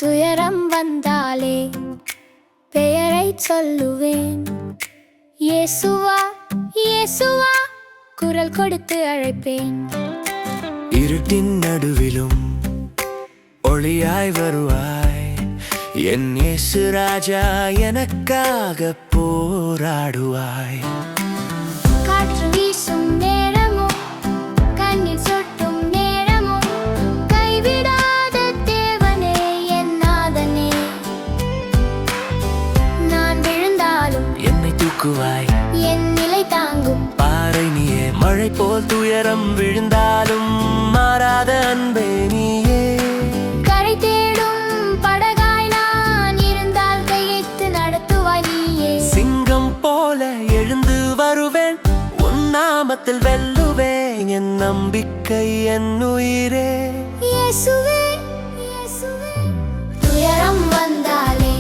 துயரம் வந்தாலே பெயரை சொல்லுவேன். இயேசுவா இயேசுவா குரல் கொடுத்து அழைப்பேன். இருட்டின் நடுவிலும் ஒளியாய் வருவாய். என் இயேசு ராஜா எனக்காக போராடுவாய். காற்று வீசும் நேரமும் கண்ணீர் சொட்டும் நேரமும் கைவிடாத தேவனே என் நாதனே. நான் விழுந்தாலும் என்னை தூக்குவாய். என் நிலை தாங்கும் பாறை நீயே. மழை போல் துயரம் விழுந்தாலும் மாறாத அன்பே நீயே. கரை தேடும் படகாய் நான் இருந்தால் கையெடுத்து நடத்துவாய் நீயே. சிங்கம் போல எழுந்து வருவேன். உன் நாமத்தில் வெல்லுவேன். என் நம்பிக்கை என் உயிரே. இயேசுவே இயேசுவே துயரம் வந்தாலே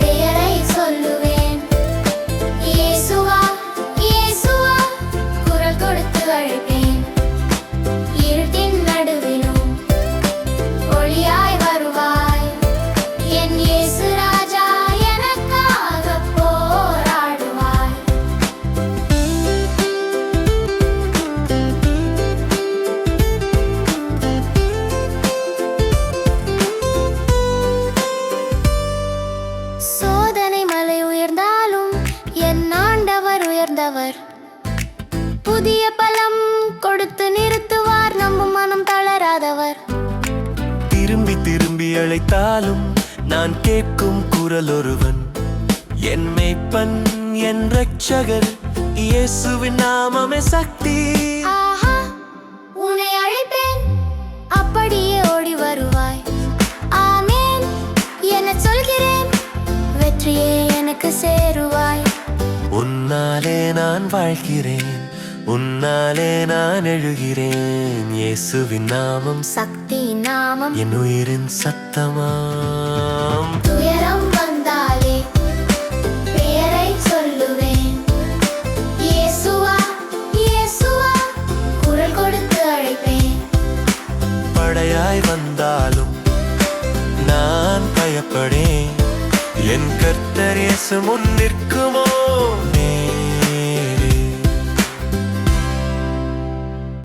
பெயரை சொல்லுவேன். இயேசுவா இயேசுவா குரல் கொடுத்து அழைப்பேன். இருட்டின் நடுவிலும் ஒளியாய் வருவாய். என் இயேசு ராஜா எனக்காக போராடுவாய். சோதனை மலை உயர்ந்தாலும் என் ஆண்டவர் உயர்ந்தவர். புதிய பலம் கொடுத்து நிறுத்துவார். நம்பும் மனம் தளராதவர். திரும்பி திரும்பி அழைத்தாலும் நான் கேட்கும் குரல் ஒருவன். என் மேய்ப்பன் என் இரட்சகர். இயேசுவின் நாமமே சக்தி. ஆஹா உன்னை அழைப்பேன் அப்படியே ஓடி வருவாய். ஆமென் என சொல்கிறேன். வெற்றியே எனக்கு சேருவாய். உன்னாலே நான் வாழ்கிறேன். உன்னாலே நான் எழுகிறேன். இயேசுவின் நாமம் சக்தி நாமம் என் உயிரின் சத்தமாம். துயரம் வந்தாலே பெயரை சொல்லுவேன். இயேசுவா இயேசுவா குரல் கொடுத்து அழைப்பேன். படையாய் வந்தாலும் நான் பயப்படேன். என் கர்த்தர் இயேசு முன் நிற்குமோ